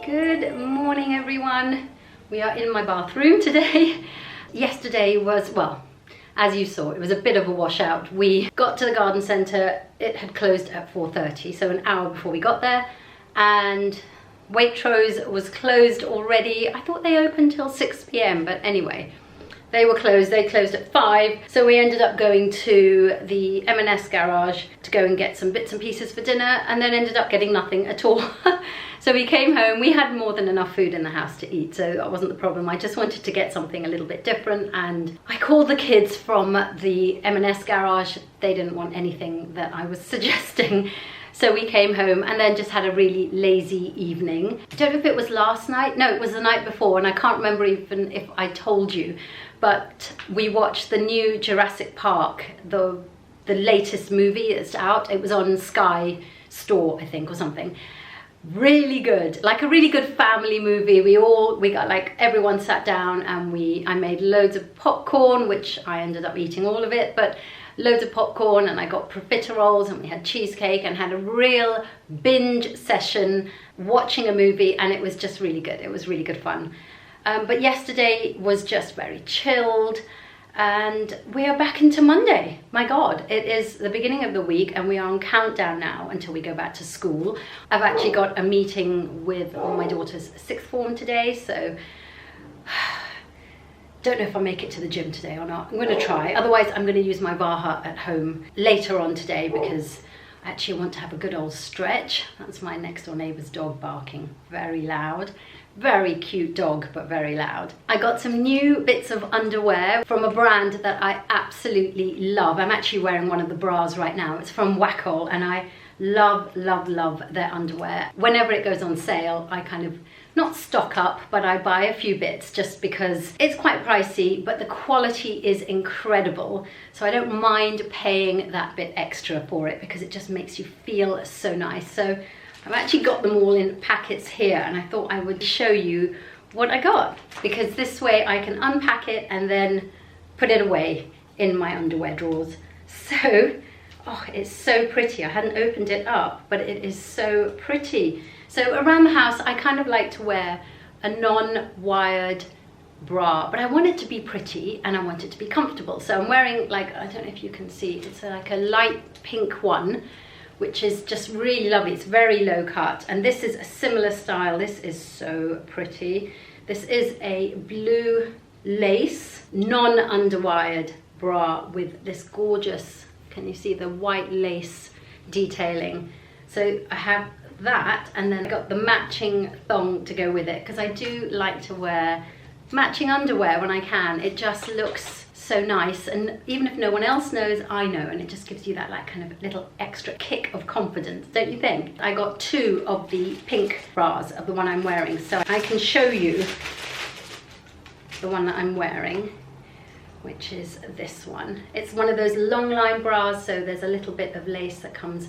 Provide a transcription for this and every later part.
Good morning, everyone. We are in my bathroom today. Yesterday was, well, as you saw, it was a bit of a washout. We got to the garden centre, it had closed at 4:30, so an hour before we got there, and Waitrose was closed already. I thought they opened till 6 p.m, but anyway, they were closed. They closed at 5, so we ended up going to the M&S garage to go and get some bits and pieces for dinner, and then ended up getting nothing at all. So we came home. We had more than enough food in the house to eat, so that wasn't the problem. I just wanted to get something a little bit different, and I called the kids from the M&S garage. They didn't want anything that I was suggesting. So we came home and then just had a really lazy evening. I don't know if it was last night. No, it was the night before, and I can't remember even if I told you, but we watched the new Jurassic Park, the latest movie that's out. It was on Sky Store, I think, or something. Really good, like a really good family movie. We got, like, everyone sat down and I made loads of popcorn, which I ended up eating all of it, but loads of popcorn, and I got profiteroles, and we had cheesecake and had a real binge session watching a movie, and it was just really good. It was really good fun. But yesterday was just very chilled, and we are back into Monday. My God, it is the beginning of the week and we are on countdown now until we go back to school. I've actually got a meeting with my daughter's 6th form today, so don't know if I'll make it to the gym today or not. I'm going to try. Otherwise, I'm going to use my Vaha at home later on today because I actually want to have a good old stretch. That's my next door neighbour's dog barking very loud. Very cute dog, but very loud. I got some new bits of underwear from a brand that I absolutely love. I'm actually wearing one of the bras right now. It's from Wacoal, and I love, love, love their underwear. Whenever it goes on sale, I kind of, not stock up, but I buy a few bits just because it's quite pricey, but the quality is incredible. So I don't mind paying that bit extra for it because it just makes you feel so nice. So I've actually got them all in packets here, and I thought I would show you what I got, because this way I can unpack it and then put it away in my underwear drawers. So, oh, it's so pretty. I hadn't opened it up, but it is so pretty. So around the house, I kind of like to wear a non-wired bra, but I want it to be pretty and I want it to be comfortable. So I'm wearing, like, I don't know if you can see, it's like a light pink one, which is just really lovely. It's very low cut, and this is a similar style. This is so pretty. This is a blue lace, non-underwired bra with this gorgeous, can you see the white lace detailing? So I have that, and then I got the matching thong to go with it, because I do like to wear matching underwear when I can. It just looks so nice, and even if no one else knows, I know, and it just gives you that, like, kind of little extra kick of confidence, don't you think? I got 2 of the pink bras of the one I'm wearing, so I can show you the one that I'm wearing, which is this one. It's one of those long line bras, so there's a little bit of lace that comes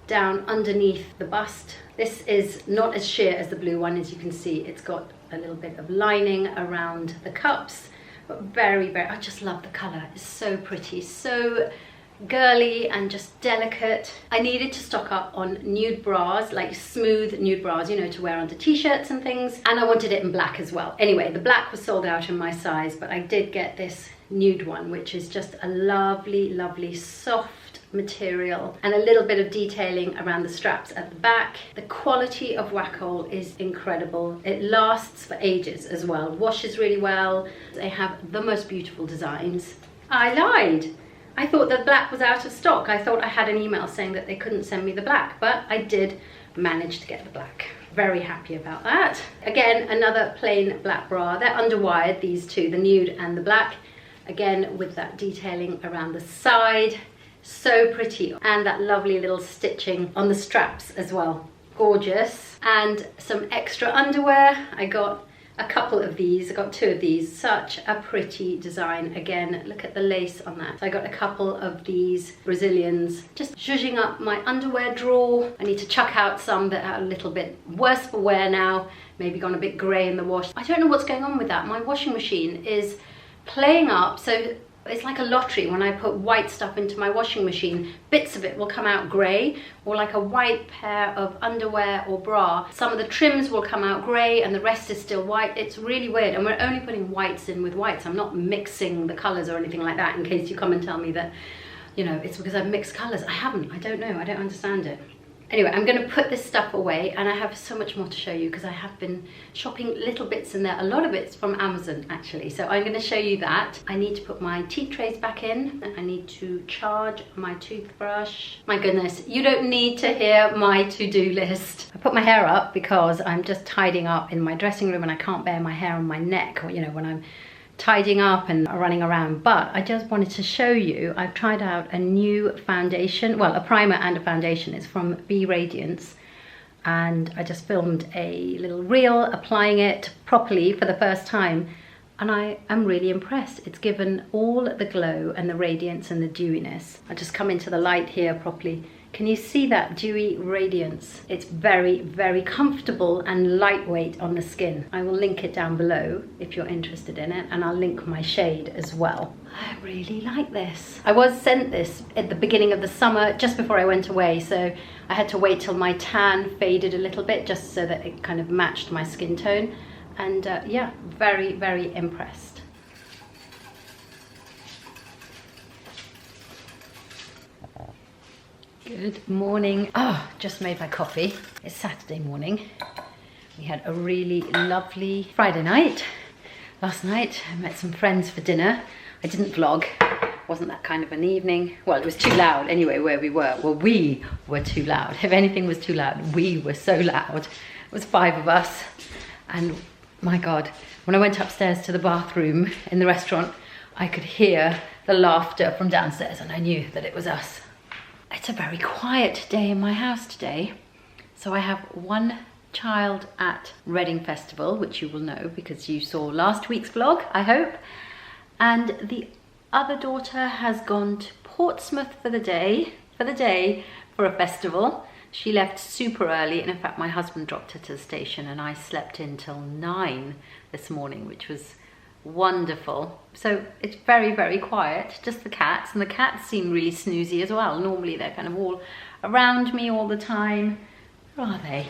down underneath the bust. This is not as sheer as the blue one. As you can see, it's got a little bit of lining around the cups, but very, very, I just love the colour. It's so pretty, so girly and just delicate. I needed to stock up on nude bras, like smooth nude bras, you know, to wear under t-shirts and things, and I wanted it in black as well. Anyway, the black was sold out in my size, but I did get this nude one, which is just a lovely, lovely soft material, and a little bit of detailing around the straps at the back. The quality of Wacoal is incredible. It lasts for ages as well. Washes really well. They have the most beautiful designs. I lied. I thought the black was out of stock. I thought I had an email saying that they couldn't send me the black, but I did manage to get the black. Very happy about that. Again, another plain black bra. They're underwired, these two, the nude and the black. Again, with that detailing around the side. So pretty, and that lovely little stitching on the straps as well. Gorgeous. And some extra underwear. I got a couple of these. I got 2 of these. Such a pretty design. Again, look at the lace on that. So I got a couple of these Brazilians. Just zhuzhing up my underwear drawer. I need to chuck out some that are a little bit worse for wear now. Maybe gone a bit grey in the wash. I don't know what's going on with that. My washing machine is playing up. So It's like a lottery. When I put white stuff into my washing machine, bits of it will come out grey, or like a white pair of underwear or bra. Some of the trims will come out grey and the rest is still white. It's really weird, and we're only putting whites in with whites. I'm not mixing the colours or anything like that, in case you come and tell me that, you know, it's because I've mixed colours. I haven't. I don't know. I don't understand it. Anyway, I'm going to put this stuff away, and I have so much more to show you because I have been shopping little bits in there. A lot of it's from Amazon, actually. So I'm going to show you that. I need to put my teeth trays back in. I need to charge my toothbrush. My goodness, you don't need to hear my to-do list. I put my hair up because I'm just tidying up in my dressing room and I can't bear my hair on my neck, or, you know, when I'm tidying up and running around. But I just wanted to show you, I've tried out a new foundation, well, a primer and a foundation. It's from Be Radiance, and I just filmed a little reel applying it properly for the first time, and I am really impressed. It's given all the glow and the radiance and the dewiness. I just come into the light here properly. Can you see that dewy radiance? It's very, very comfortable and lightweight on the skin. I will link it down below if you're interested in it, and I'll link my shade as well. I really like this. I was sent this at the beginning of the summer, just before I went away, so I had to wait till my tan faded a little bit, just so that it kind of matched my skin tone. And yeah, very, very impressed. Good morning. Oh, just made my coffee. It's Saturday morning. We had a really lovely Friday night. Last night I met some friends for dinner. I didn't vlog. Wasn't that kind of an evening. Well, it was too loud anyway where we were. Well, we were too loud. If anything was too loud, we were so loud. It was 5 of us. And my God, when I went upstairs to the bathroom in the restaurant, I could hear the laughter from downstairs, and I knew that it was us. It's a very quiet day in my house today. So I have one child at Reading Festival, which you will know because you saw last week's vlog, I hope. And the other daughter has gone to Portsmouth for the day for a festival. She left super early, and in fact my husband dropped her to the station, and I slept in till 9 this morning, which was wonderful. So it's very, very quiet, just the cats, and the cats seem really snoozy as well. Normally they're kind of all around me all the time. Where are they?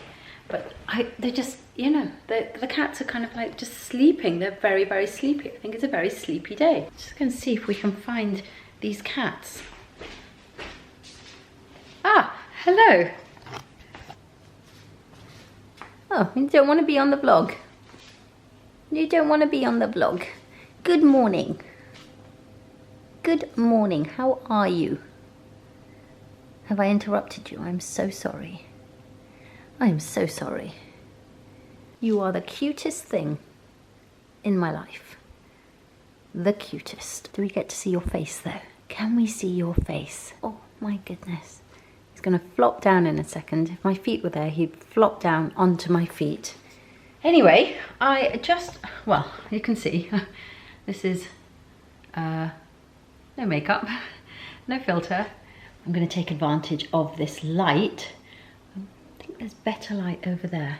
But they're just, you know, the cats are kind of like just sleeping. They're very, very sleepy. I think it's a very sleepy day. Just gonna see if we can find these cats. Ah, hello. Oh, you don't want to be on the vlog? You don't want to be on the vlog. Good morning. Good morning. How are you? Have I interrupted you? I'm so sorry. I am so sorry. You are the cutest thing in my life. The cutest. Do we get to see your face though? Can we see your face? Oh my goodness. He's going to flop down in a second. If my feet were there, he'd flop down onto my feet. Anyway, well, you can see, this is no makeup, no filter. I'm going to take advantage of this light. I think there's better light over there.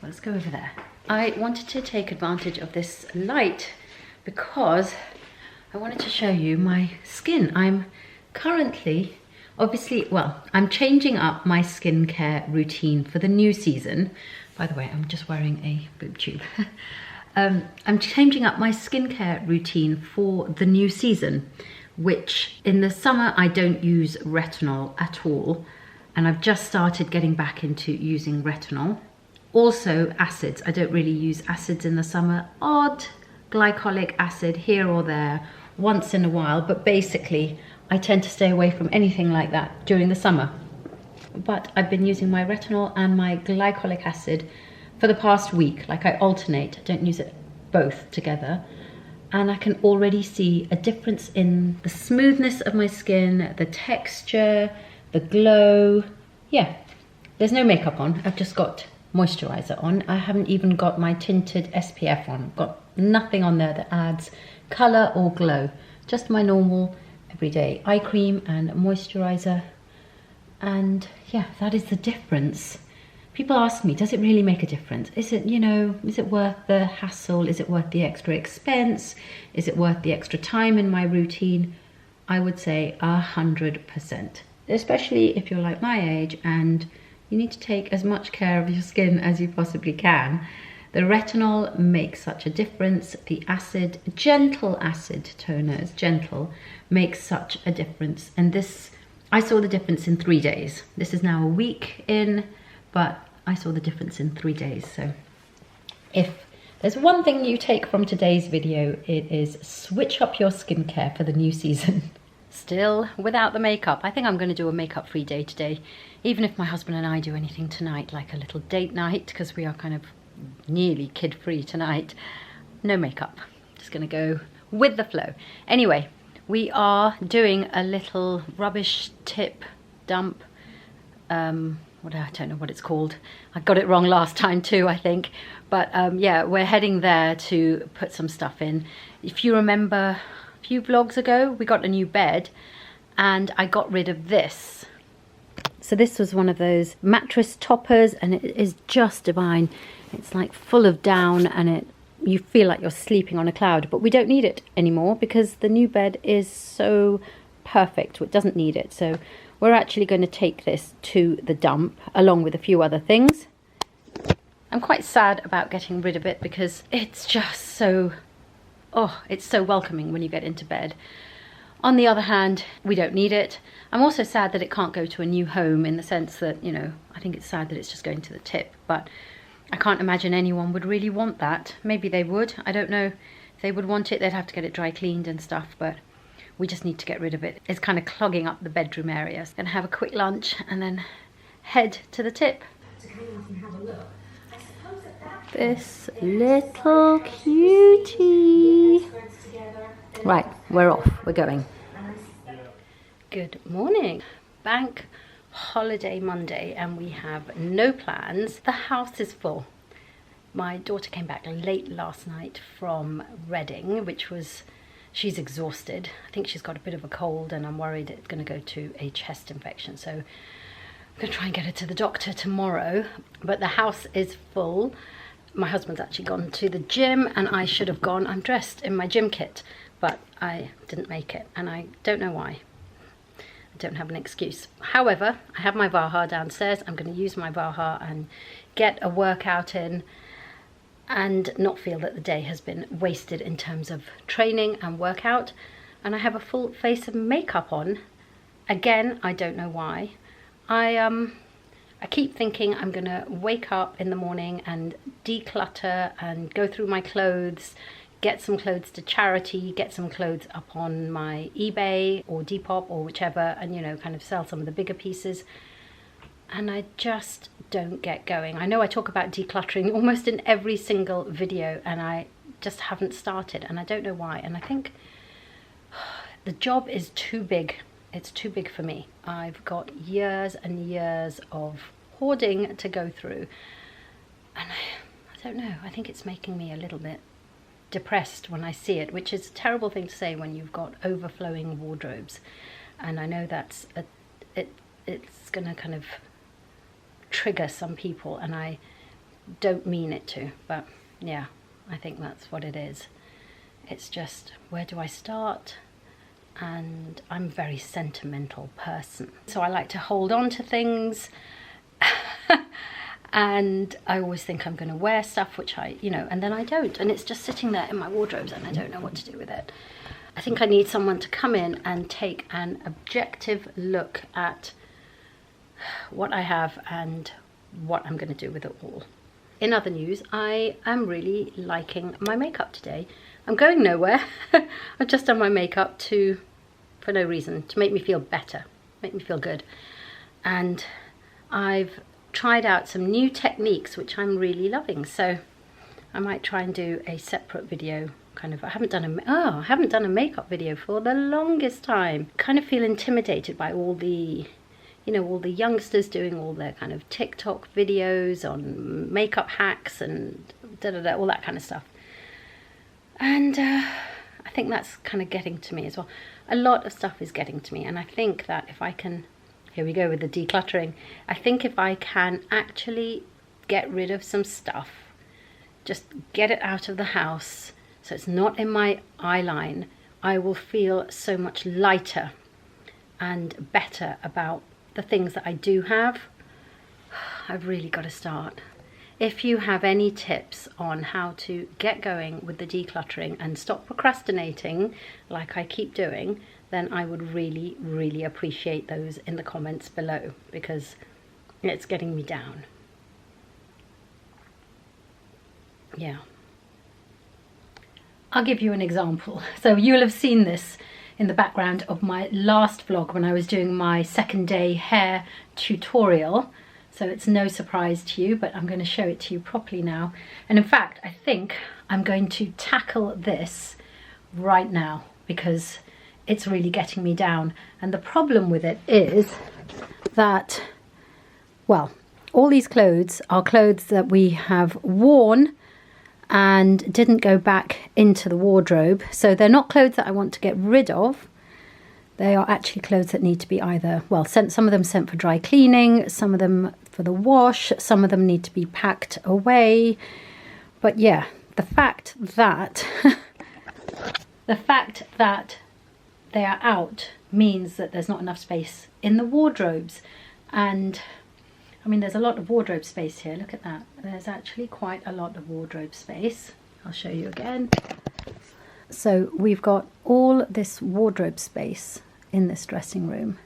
Well, let's go over there. I wanted to take advantage of this light because I wanted to show you my skin. I'm currently, obviously, well, I'm changing up my skincare routine for the new season. By the way, I'm just wearing a boob tube. I'm changing up my skincare routine for the new season, which in the summer I don't use retinol at all, and I've just started getting back into using retinol. Also acids, I don't really use acids in the summer. Odd glycolic acid here or there, once in a while, but basically I tend to stay away from anything like that during the summer. But I've been using my retinol and my glycolic acid for the past week. Like, I alternate, I don't use it both together. And I can already see a difference in the smoothness of my skin, the texture, the glow. Yeah, there's no makeup on. I've just got moisturizer on. I haven't even got my tinted SPF on. I've got nothing on there that adds color or glow. Just my normal everyday eye cream and moisturizer. And yeah, that is the difference. People ask me, does it really make a difference? Is it, you know, is it worth the hassle? Is it worth the extra expense? Is it worth the extra time in my routine? I would say 100%, especially if you're like my age and you need to take as much care of your skin as you possibly can. The retinol makes such a difference. The acid, gentle acid toners, gentle, makes such a difference. And this, I saw the difference in 3 days. This is now a week in, but I saw the difference in 3 days. So if there's one thing you take from today's video, it is switch up your skincare for the new season. Still without the makeup. I think I'm going to do a makeup free day today, even if my husband and I do anything tonight, like a little date night, because we are kind of nearly kid free tonight. No makeup, just going to go with the flow. Anyway, we are doing a little rubbish tip dump. I don't know what it's called. I got it wrong last time too, I think. But yeah, we're heading there to put some stuff in. If you remember a few vlogs ago, we got a new bed and I got rid of this. So this was one of those mattress toppers and it is just divine. It's like full of down and you feel like you're sleeping on a cloud, but we don't need it anymore because the new bed is so perfect. It doesn't need it. So we're actually going to take this to the dump along with a few other things. I'm quite sad about getting rid of it because it's just so, it's so welcoming when you get into bed. On the other hand, we don't need it. I'm also sad that it can't go to a new home in the sense that, you know, I think it's sad that it's just going to the tip, but I can't imagine anyone would really want that. Maybe they would. I don't know if they would want it. They'd have to get it dry cleaned and stuff, but we just need to get rid of it. It's kind of clogging up the bedroom area. So I'm gonna have a quick lunch and then head to the tip. This little cutie. Right, we're off, we're going. Good morning. Bank holiday Monday and we have no plans. The house is full. My daughter came back late last night from Reading, which was, she's exhausted. I think she's got a bit of a cold and I'm worried it's going to go to a chest infection. So I'm going to try and get her to the doctor tomorrow. But the house is full. My husband's actually gone to the gym and I should have gone. I'm dressed in my gym kit, but I didn't make it and I don't know why. I don't have an excuse. However, I have my Vaha downstairs. I'm going to use my Vaha and get a workout in and not feel that the day has been wasted in terms of training and workout. And I have a full face of makeup on. Again, I don't know why. I keep thinking I'm going to wake up in the morning and declutter and go through my clothes, get some clothes to charity, get some clothes up on my eBay or Depop or whichever, and, you know, kind of sell some of the bigger pieces. And I just don't get going. I know I talk about decluttering almost in every single video and I just haven't started and I don't know why. And I think the job is too big. It's too big for me. I've got years and years of hoarding to go through. And I don't know, I think it's making me a little bit depressed when I see it, which is a terrible thing to say when you've got overflowing wardrobes. And I know that's it's going to kind of trigger some people and I don't mean it to, but yeah, I think that's what it is. It's just, where do I start? And I'm a very sentimental person, so I like to hold on to things and I always think I'm going to wear stuff which I, you know, and then I don't, and it's just sitting there in my wardrobes and I don't know what to do with it. I think I need someone to come in and take an objective look at what I have and what I'm going to do with it all. In other news, I am really liking my makeup today. I'm going nowhere. I've just done my makeup for no reason, to make me feel better, make me feel good. And I've tried out some new techniques which I'm really loving, so I might try and do a separate video. Kind of, I haven't done a makeup video for the longest time. Kind of feel intimidated by all the, you know, all the youngsters doing all their kind of TikTok videos on makeup hacks and all that kind of stuff. And I think that's kind of getting to me as well. A lot of stuff is getting to me, and I think that if I can Here we go with the decluttering. I think if I can actually get rid of some stuff, just get it out of the house so it's not in my eye line, I will feel so much lighter and better about the things that I do have. I've really got to start. If you have any tips on how to get going with the decluttering and stop procrastinating like I keep doing, then I would really, really appreciate those in the comments below, because it's getting me down. Yeah. I'll give you an example. So you'll have seen this in the background of my last vlog when I was doing my second day hair tutorial. So it's no surprise to you, but I'm going to show it to you properly now. And in fact, I think I'm going to tackle this right now because it's really getting me down. And the problem with it is that, well, all these clothes are clothes that we have worn and didn't go back into the wardrobe. So they're not clothes that I want to get rid of. They are actually clothes that need to be either, well, some of them sent for dry cleaning, some of them for the wash, some of them need to be packed away. But yeah, the fact that they are out means that there's not enough space in the wardrobes. And I mean, there's a lot of wardrobe space here. Look at that. There's actually quite a lot of wardrobe space. I'll show you again. So we've got all this wardrobe space in this dressing room.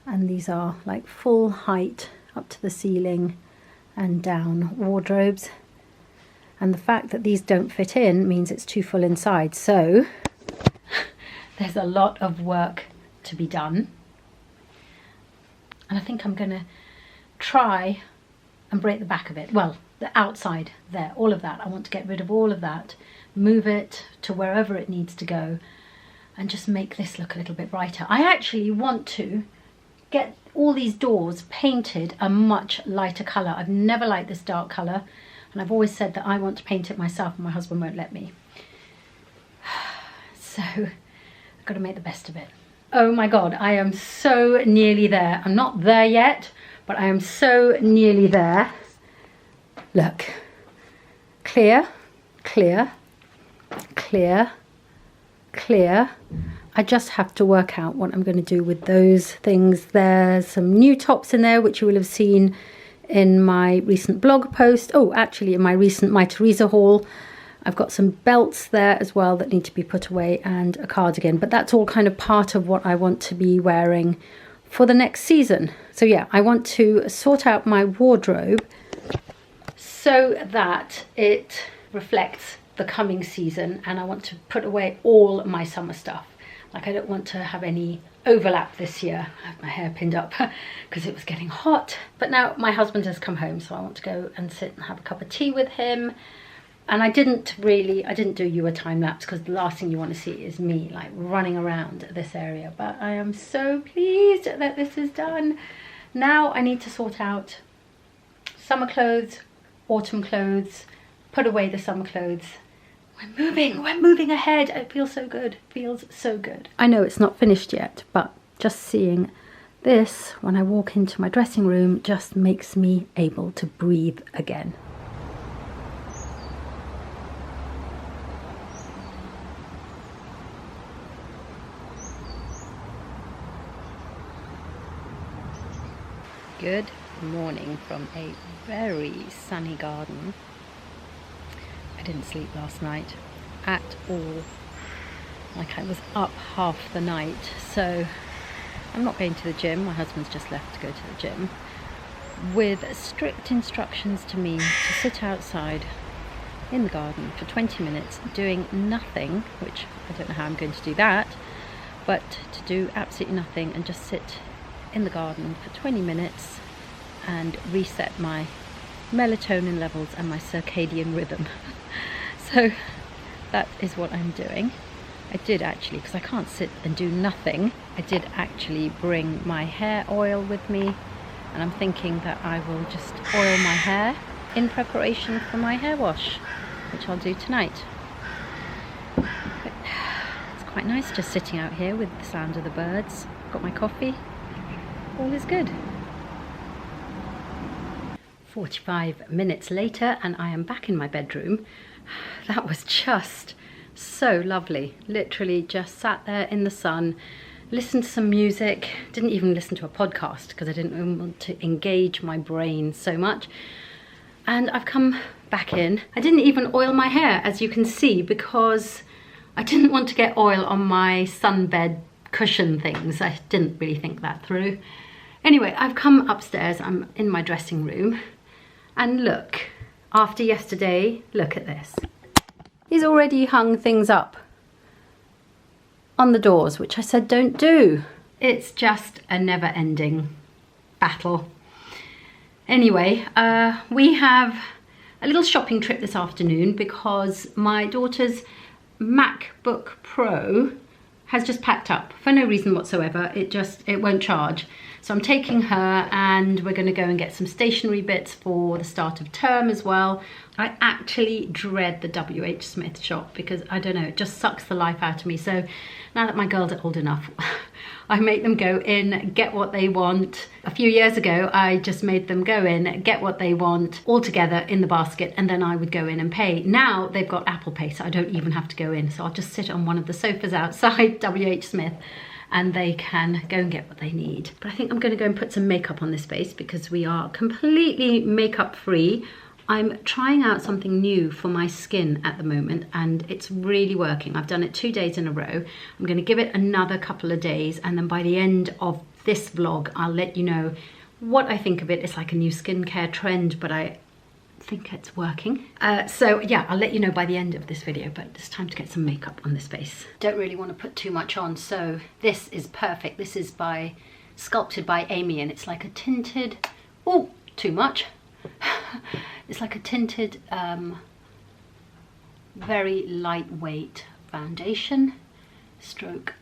And these are like full height up to the ceiling and down wardrobes. And the fact that these don't fit in means it's too full inside. So there's a lot of work to be done. And I think I'm going to try and break the back of it. Well, the outside there, all of that. I want to get rid of all of that, move it to wherever it needs to go, and just make this look a little bit brighter. I actually want to get all these doors painted a much lighter colour. I've never liked this dark colour, and I've always said that I want to paint it myself and my husband won't let me. So I've got to make the best of it. Oh my God, I am so nearly there. I'm not there yet, but I am so nearly there. Look, clear, clear, clear, clear. I just have to work out what I'm going to do with those things. There's some new tops in there, which you will have seen in my recent blog post. Oh, actually in my recent My Teresa haul. I've got some belts there as well that need to be put away and a cardigan, but that's all kind of part of what I want to be wearing for the next season. So yeah, I want to sort out my wardrobe so that it reflects the coming season, and I want to put away all my summer stuff. Like, I don't want to have any overlap this year. I have my hair pinned up because it was getting hot. But now my husband has come home, so I want to go and sit and have a cup of tea with him. And I didn't do you a time lapse because the last thing you want to see is me like running around this area. But I am so pleased that this is done. Now I need to sort out summer clothes, autumn clothes, put away the summer clothes. We're moving ahead. It feels so good, feels so good. I know it's not finished yet, but just seeing this when I walk into my dressing room just makes me able to breathe again. Good morning from a very sunny garden. I didn't sleep last night at all. Like, I was up half the night. So I'm not going to the gym. My husband's just left to go to the gym, with strict instructions to me to sit outside in the garden for 20 minutes doing nothing, which I don't know how I'm going to do that, but to do absolutely nothing and just sit in the garden for 20 minutes and reset my melatonin levels and my circadian rhythm. So that is what I'm doing. I did actually, because I can't sit and do nothing, I did actually bring my hair oil with me, and I'm thinking that I will just oil my hair in preparation for my hair wash, which I'll do tonight. But it's quite nice just sitting out here with the sound of the birds. Got my coffee, all is good. 45 minutes later and I am back in my bedroom. That was just so lovely. Literally just sat there in the sun, listened to some music, didn't even listen to a podcast because I didn't want to engage my brain so much. And I've come back in. I didn't even oil my hair, as you can see, because I didn't want to get oil on my sunbed cushion things. I didn't really think that through. Anyway, I've come upstairs. I'm in my dressing room. And look, after yesterday, look at this. He's already hung things up on the doors, which I said don't do. It's just a never-ending battle. Anyway, we have a little shopping trip this afternoon because my daughter's MacBook Pro has just packed up for no reason whatsoever. It won't charge. So I'm taking her and we're going to go and get some stationery bits for the start of term as well. I actually dread the WH Smith shop because, I don't know, it just sucks the life out of me. So now that my girls are old enough, I make them go in, get what they want. A few years ago, I just made them go in, get what they want, all together in the basket, and then I would go in and pay. Now they've got Apple Pay, so I don't even have to go in. So I'll just sit on one of the sofas outside WH Smith and they can go and get what they need. But I think I'm going to go and put some makeup on this face because we are completely makeup free. I'm trying out something new for my skin at the moment and it's really working. I've done it 2 days in a row. I'm going to give it another couple of days and then by the end of this vlog I'll let you know what I think of it. It's like a new skincare trend, but I think it's working. So yeah, I'll let you know by the end of this video, but it's time to get some makeup on this face. Don't really want to put too much on, so this is perfect. This is by Sculpted by Aimee and it's like a tinted, oh, too much. It's like a tinted, very lightweight foundation, stroke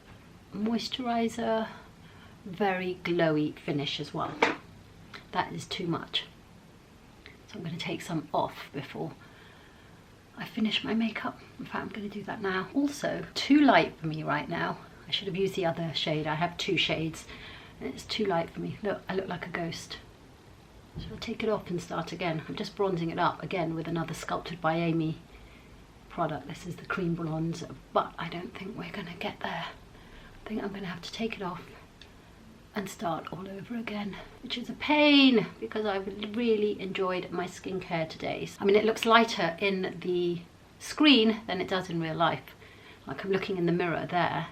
moisturizer, very glowy finish as well. That is too much. So I'm going to take some off before I finish my makeup. In fact, I'm going to do that now. Also, too light for me right now. I should have used the other shade. I have 2 shades and it's too light for me. Look, I look like a ghost. So I'll take it off and start again. I'm just bronzing it up again with another Sculpted by Aimee product. This is the cream bronze, but I don't think we're going to get there. I think I'm going to have to take it off and start all over again, which is a pain because I've really enjoyed my skincare today. I mean, it looks lighter in the screen than it does in real life. Like I'm looking in the mirror there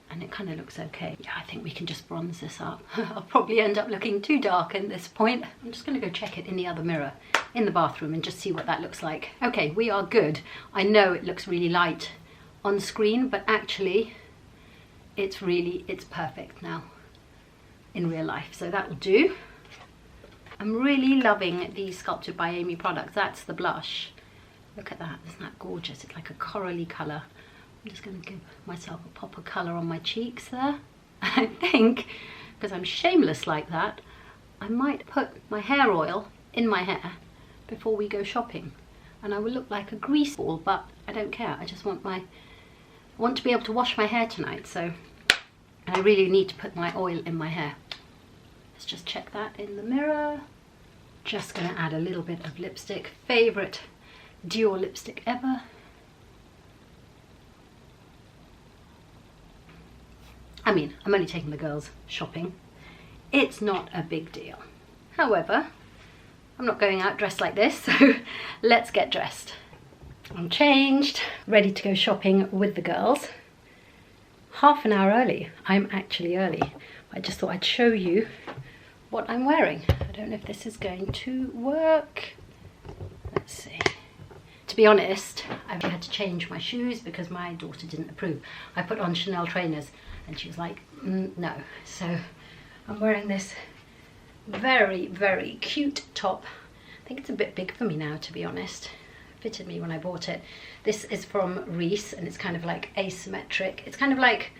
and it kind of looks okay. Yeah, I think we can just bronze this up. I'll probably end up looking too dark at this point. I'm just going to go check it in the other mirror in the bathroom and just see what that looks like. Okay, we are good. I know it looks really light on screen, but actually it's perfect now in real life, so that will do. I'm really loving these Sculpted by Aimee products. That's the blush. Look at that, isn't that gorgeous? It's like a corally colour. I'm just going to give myself a pop of colour on my cheeks there. I think, because I'm shameless like that, I might put my hair oil in my hair before we go shopping. And I will look like a grease ball, but I don't care. I just want I want to be able to wash my hair tonight, so I really need to put my oil in my hair. Let's just check that in the mirror. Just going to add a little bit of lipstick. Favourite Dior lipstick ever. I mean, I'm only taking the girls shopping. It's not a big deal. However, I'm not going out dressed like this, so let's get dressed. I'm changed, ready to go shopping with the girls. Half an hour early. I'm actually early. I just thought I'd show you what I'm wearing. I don't know if this is going to work. Let's see. To be honest, I've had to change my shoes because my daughter didn't approve. I put on Chanel trainers and she was like, no. So I'm wearing this very, very cute top. I think it's a bit big for me now, to be honest. It fitted me when I bought it. This is from Reiss and it's kind of like asymmetric. It's kind of like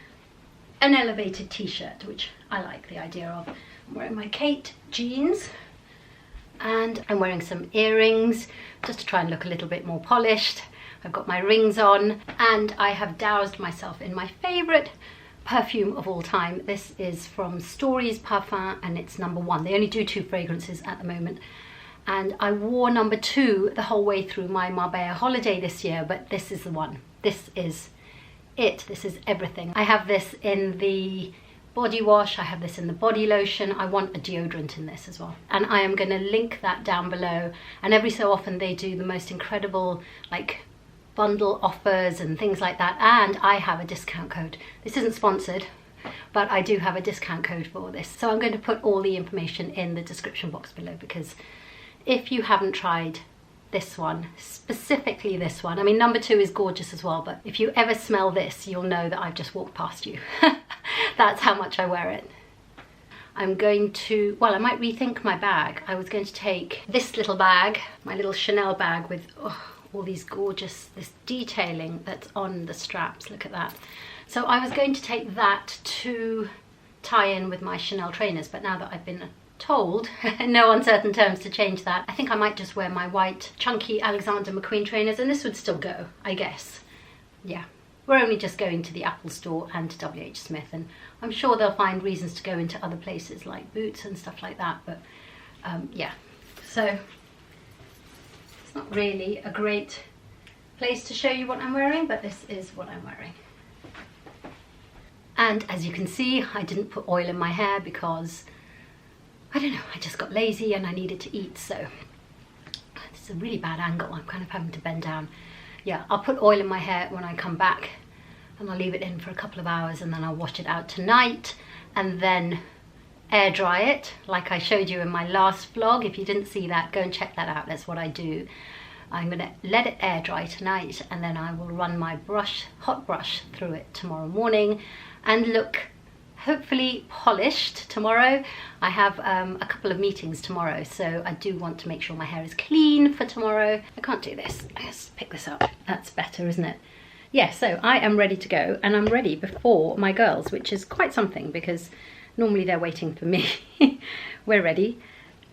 an elevated t-shirt, which I like the idea of. I'm wearing my Khaite jeans and I'm wearing some earrings just to try and look a little bit more polished. I've got my rings on and I have doused myself in my favourite perfume of all time. This is from Stories Parfum and it's number 1. They only do 2 fragrances at the moment. And I wore number 2 the whole way through my Marbella holiday this year, but this is the one. This is it. This is everything. I have this in the body wash, I have this in the body lotion. I want a deodorant in this as well. And I am going to link that down below. And every so often they do the most incredible like bundle offers and things like that. And I have a discount code. This isn't sponsored, but I do have a discount code for this. So I'm going to put all the information in the description box below, because if you haven't tried this one, specifically this one, I mean number 2 is gorgeous as well, but if you ever smell this, you'll know that I've just walked past you. That's how much I wear it. I'm going to, well, I might rethink my bag. I was going to take this little bag, my little Chanel bag with all these gorgeous, this detailing that's on the straps, look at that. So I was going to take that to tie in with my Chanel trainers, but now that I've been told in no uncertain terms to change that, I think I might just wear my white chunky Alexander McQueen trainers, and this would still go, I guess. Yeah, we're only just going to the Apple store and to WH Smith, and I'm sure they'll find reasons to go into other places like Boots and stuff like that, but yeah, so it's not really a great place to show you what I'm wearing, but this is what I'm wearing. And as you can see, I didn't put oil in my hair because I don't know, I just got lazy and I needed to eat, so this is a really bad angle. I'm kind of having to bend down. Yeah, I'll put oil in my hair when I come back and I'll leave it in for a couple of hours and then I'll wash it out tonight and then air dry it like I showed you in my last vlog. If you didn't see that, go and check that out. That's what I do. I'm going to let it air dry tonight and then I will run my hot brush through it tomorrow morning and look hopefully polished tomorrow. I have a couple of meetings tomorrow, so I do want to make sure my hair is clean for tomorrow. I can't do this. I just pick this up. That's better, isn't it? Yeah, so I am ready to go, and I'm ready before my girls, which is quite something because normally they're waiting for me. We're ready.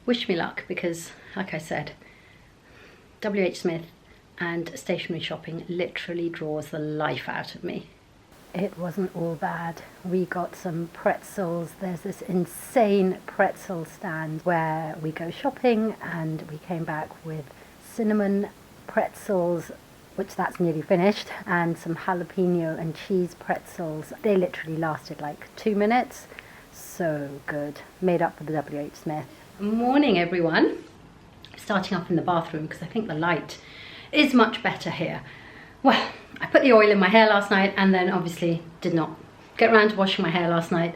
Wish me luck, because like I said, WH Smith and stationery shopping literally draws the life out of me. It wasn't all bad. We got some pretzels. There's this insane pretzel stand where we go shopping, and we came back with cinnamon pretzels, which that's nearly finished, and some jalapeno and cheese pretzels. They literally lasted like 2 minutes. So good. Made up for the WH Smith. Morning everyone. Starting off in the bathroom because I think the light is much better here. Well, I put the oil in my hair last night and then obviously did not get around to washing my hair last night.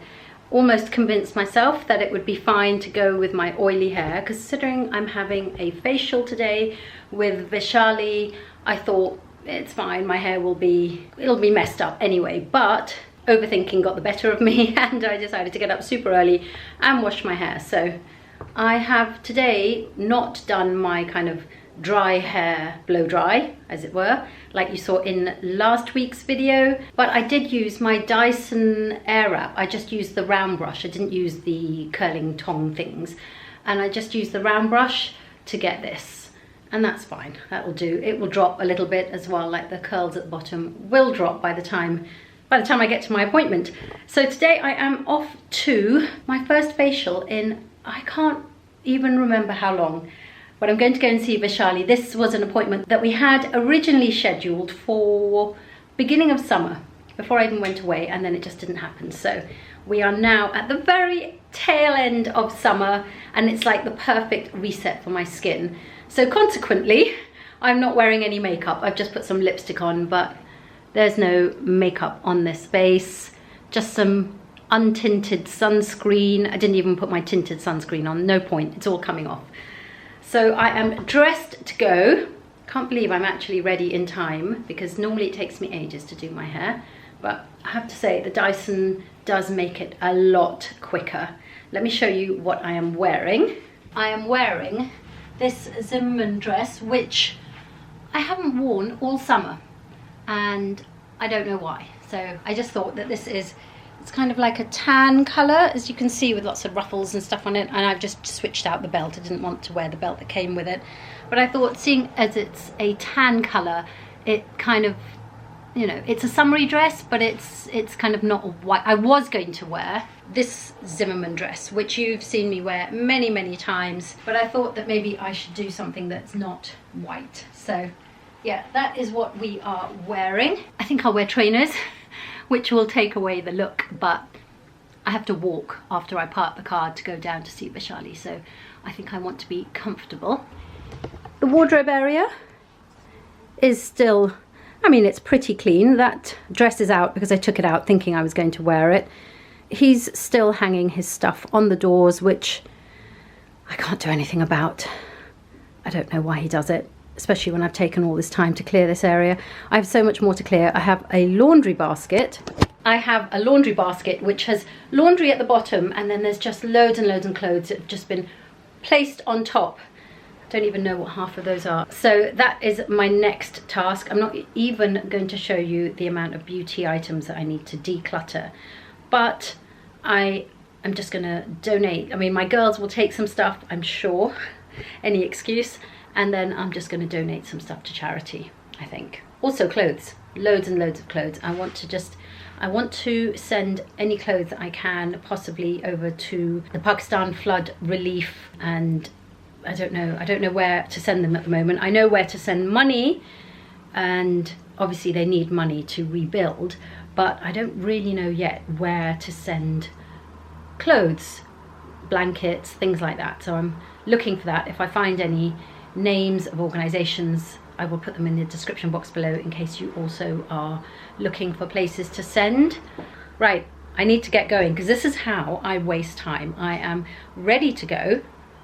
Almost convinced myself that it would be fine to go with my oily hair. Considering I'm having a facial today with Vaishaly, I thought it's fine, my hair it'll be messed up anyway, but overthinking got the better of me and I decided to get up super early and wash my hair. So I have today not done my kind of dry hair blow dry, as it were, like you saw in last week's video, but I did use my Dyson Airwrap. I just used the round brush. I didn't use the curling tong things, and I just used the round brush to get this, and that's fine. That will do. It will drop a little bit as well, like the curls at the bottom will drop by the time I get to my appointment. So today I am off to my first facial in, I can't even remember how long, but I'm going to go and see Vaishaly. This was an appointment that we had originally scheduled for beginning of summer, before I even went away, and then it just didn't happen. So we are now at the very tail end of summer, and it's like the perfect reset for my skin. So consequently, I'm not wearing any makeup. I've just put some lipstick on, but there's no makeup on this face. Just some untinted sunscreen. I didn't even put my tinted sunscreen on. No point, it's all coming off. So I am dressed to go. Can't believe I'm actually ready in time, because normally it takes me ages to do my hair. But I have to say, the Dyson does make it a lot quicker. Let me show you what I am wearing. I am wearing this Zimmermann dress, which I haven't worn all summer, and I don't know why. So I just thought that it's kind of like a tan colour, as you can see, with lots of ruffles and stuff on it, and I've just switched out the belt. I didn't want to wear the belt that came with it, but I thought, seeing as it's a tan colour, it you know, it's a summery dress, but it's kind of not white. I was going to wear this Zimmermann dress, which you've seen me wear many, many times, but I thought that maybe I should do something that's not white. So yeah, that is what we are wearing. I think I'll wear trainers, which will take away the look, but I have to walk after I park the car to go down to see Vaishaly, so I think I want to be comfortable. The wardrobe area is still, I mean, it's pretty clean. That dress is out because I took it out thinking I was going to wear it. He's still hanging his stuff on the doors, which I can't do anything about. I don't know why he does it, especially when I've taken all this time to clear this area. I have so much more to clear. I have a laundry basket. I have a laundry basket which has laundry at the bottom, and then there's just loads and loads of clothes that have just been placed on top. Don't even know what half of those are. So that is my next task. I'm not even going to show you the amount of beauty items that I need to declutter, but I am just gonna donate. I mean, my girls will take some stuff, I'm sure, any excuse, and then I'm just gonna donate some stuff to charity, I think. Also clothes, loads and loads of clothes. I want to send any clothes that I can possibly over to the Pakistan flood relief, and I don't know where to send them at the moment. I know where to send money, and obviously they need money to rebuild, but I don't really know yet where to send clothes, blankets, things like that. So I'm looking for that. If I find any names of organizations, I will put them in the description box below in case you also are looking for places to send. Right, I need to get going because this is how I waste time. I am ready to go.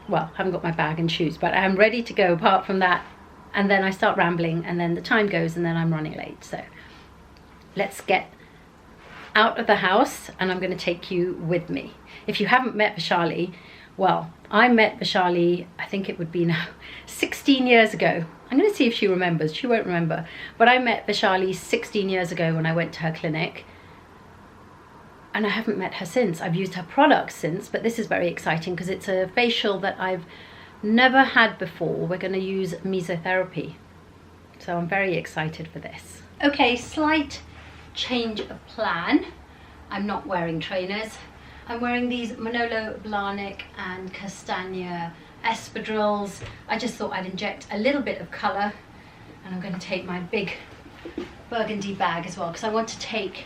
Well, I haven't got my bag and shoes, but I am ready to go apart from that. And then I start rambling, and then the time goes, and then I'm running late. So let's get out of the house, and I'm going to take you with me. If you haven't met Vaishaly, well, I met Vaishaly, I think it would be now 16 years ago. I'm going to see if she remembers. She won't remember. But I met Vaishaly 16 years ago when I went to her clinic. And I haven't met her since. I've used her products since, but this is very exciting because it's a facial that I've never had before. We're going to use Mesotherapy. So I'm very excited for this. Okay, slight change of plan. I'm not wearing trainers. I'm wearing these Manolo Blahnik and Castaner Espadrilles. I just thought I'd inject a little bit of colour, and I'm going to take my big burgundy bag as well because I want to take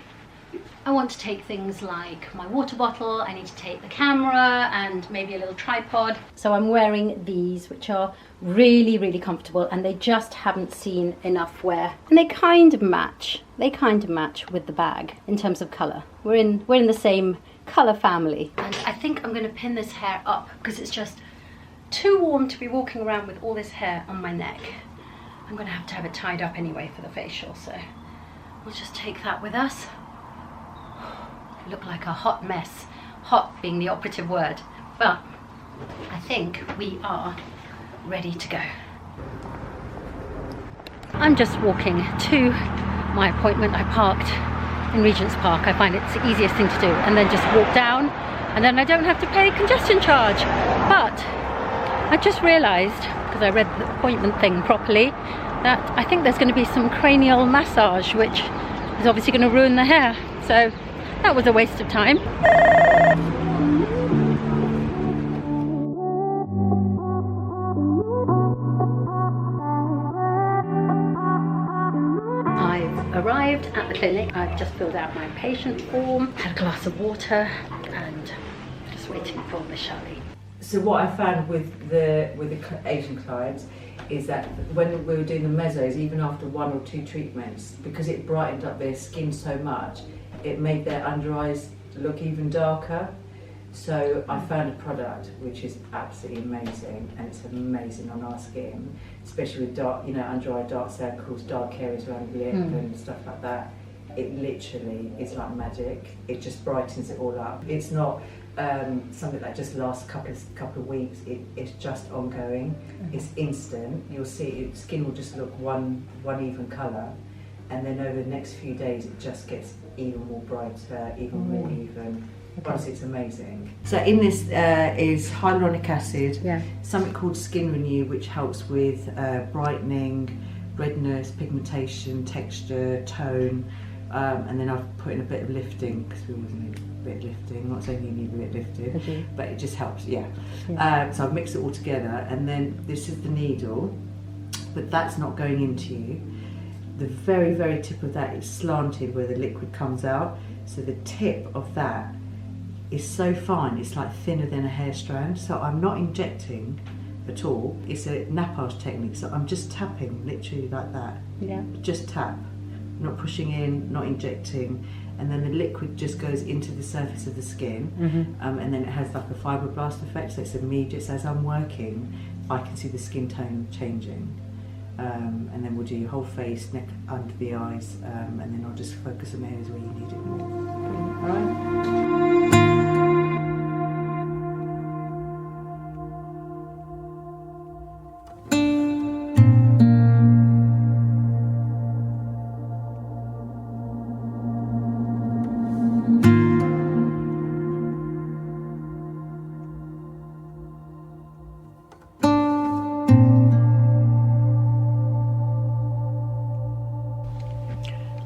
things like my water bottle. I need to take the camera and maybe a little tripod. So I'm wearing these, which are really, really comfortable, and they just haven't seen enough wear. And they kind of match. They kind of match with the bag in terms of colour. We're in the same colour family. And I think I'm going to pin this hair up because it's just too warm to be walking around with all this hair on my neck. I'm going to have it tied up anyway for the facial, so we'll just take that with us. Look like a hot mess, hot being the operative word, but I think we are ready to go. I'm just walking to my appointment. I parked in Regent's Park. I find it's the easiest thing to do, and then just walk down, and then I don't have to pay congestion charge. But I just realized, because I read the appointment thing properly, that I think there's going to be some cranial massage, which is obviously going to ruin the hair. So that was a waste of time. I've arrived at the clinic. I've just filled out my patient form, had a glass of water, and just waiting for Vaishaly. So what I found with the Asian clients is that when we were doing the mesos, even after 1 or 2 treatments, because it brightened up their skin so much, it made their under eyes look even darker. So I found a product which is absolutely amazing, and it's amazing on our skin, especially with dark, under eye dark circles, dark areas around the lip and stuff like that. It literally is like magic. It just brightens it all up. It's not something that just lasts a couple of weeks. It's just ongoing. It's instant. You'll see your skin will just look one even colour, and then over the next few days it just gets even more brighter, even more even. Honestly, it's amazing. So in this is hyaluronic acid, something called Skin Renew, which helps with brightening, redness, pigmentation, texture, tone, and then I've put in a bit of lifting because we always need a bit of lifting. I'm not saying you need a bit lifted, but it just helps. So I've mixed it all together, and then this is the needle, but that's not going into you. The very, very tip of that is slanted where the liquid comes out. So the tip of that is so fine, it's like thinner than a hair strand. So I'm not injecting at all. It's a nappage technique. So I'm just tapping literally like that. Yeah. Just tap, not pushing in, not injecting. And then the liquid just goes into the surface of the skin. And then it has like a fibroblast effect. So it's immediate. So as I'm working, I can see the skin tone changing. And then we'll do your whole face, neck, under the eyes, and then I'll just focus on areas where you need it more. Alright?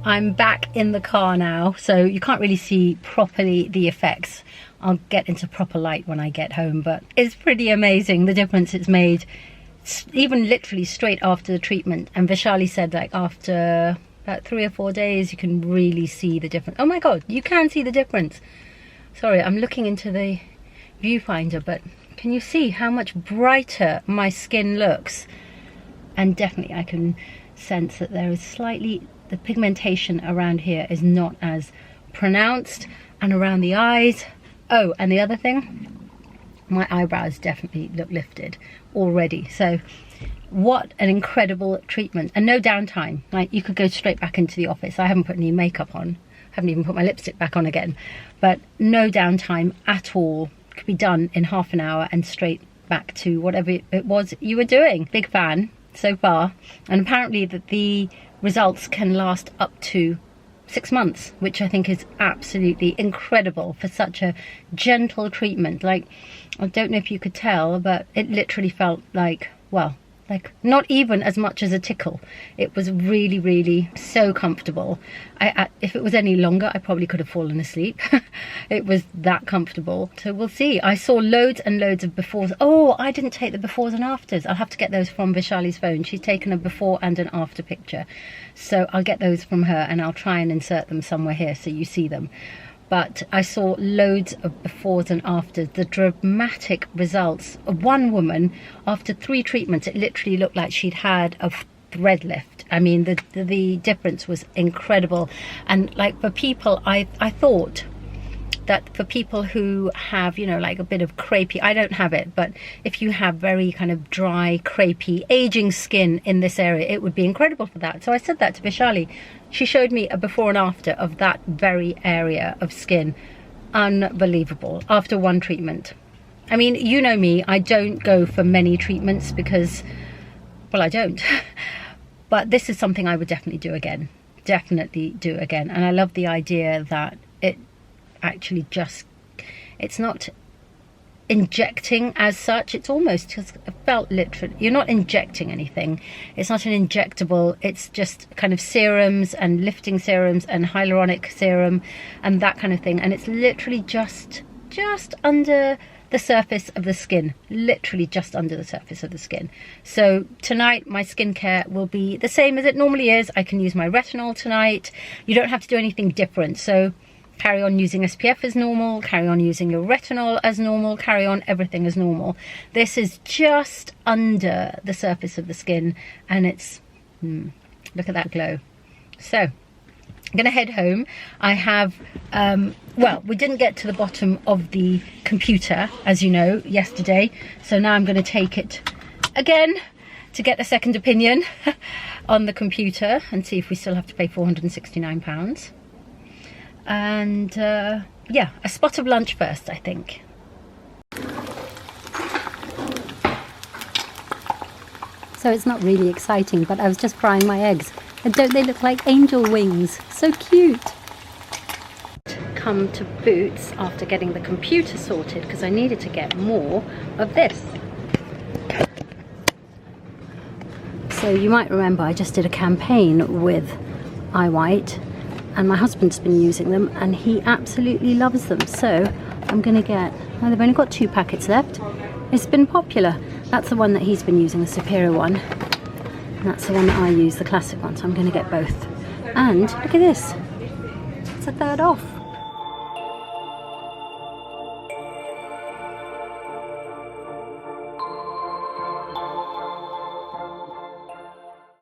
I'm back in the car now, so you can't really see properly the effects. I'll get into proper light when I get home, but it's pretty amazing the difference it's made, even literally straight after the treatment. And Vaishaly said like after about 3 or 4 days you can really see the difference. Oh my god, you can see the difference. Sorry, I'm looking into the viewfinder, but can you see how much brighter my skin looks? And definitely I can sense that there is slightly, the pigmentation around here is not as pronounced, and around the eyes. Oh, and the other thing, my eyebrows definitely look lifted already. So what an incredible treatment, and no downtime. Like, you could go straight back into the office. I haven't put any makeup on, haven't even put my lipstick back on again, but no downtime at all. Could be done in half an hour and straight back to whatever it was you were doing. Big fan so far. And apparently that the results can last up to 6 months, which I think is absolutely incredible for such a gentle treatment. Like, I don't know if you could tell, but it literally felt like, well, like not even as much as a tickle. It was really, really so comfortable. If it was any longer, I probably could have fallen asleep. It was that comfortable. So we'll see. I saw loads and loads of befores. Oh, I didn't take the befores and afters. I'll have to get those from Vaishaly's phone. She's taken a before and an after picture. So I'll get those from her and I'll try and insert them somewhere here so you see them. But I saw loads of befores and afters, the dramatic results of one woman. After 3 treatments, it literally looked like she'd had a thread lift. I mean, the difference was incredible. And like for people, I thought that for people who have, you know, like a bit of crepey, I don't have it, but if you have very kind of dry, crepey, aging skin in this area, it would be incredible for that. So I said that to Vaishaly. She showed me a before and after of that very area of skin. Unbelievable. After 1 treatment. I mean, you know me, I don't go for many treatments because, well, I don't. But this is something I would definitely do again. Definitely do again. And I love the idea that it actually just, it's not injecting as such. It's almost just felt literally, you're not injecting anything. It's not an injectable. It's just kind of serums and lifting serums and hyaluronic serum and that kind of thing. And it's literally just under the surface of the skin, literally just under the surface of the skin. So tonight my skincare will be the same as it normally is. I can use my retinol tonight. You don't have to do anything different. So carry on using SPF as normal, carry on using your retinol as normal, carry on everything as normal. This is just under the surface of the skin and it's, look at that glow. So I'm going to head home. I have, well, we didn't get to the bottom of the computer, as you know, yesterday. So now I'm going to take it again to get a second opinion on the computer and see if we still have to pay £469. And yeah, a spot of lunch first, I think. So it's not really exciting, but I was just frying my eggs. And don't they look like angel wings? So cute. Come to Boots after getting the computer sorted because I needed to get more of this. So you might remember I just did a campaign with iWhite, and my husband's been using them and he absolutely loves them. So I'm going to get, well, they've only got 2 packets left. It's been popular. That's the one that he's been using, the superior one. And that's the one that I use, the classic one. So I'm going to get both. And look at this. It's a third off.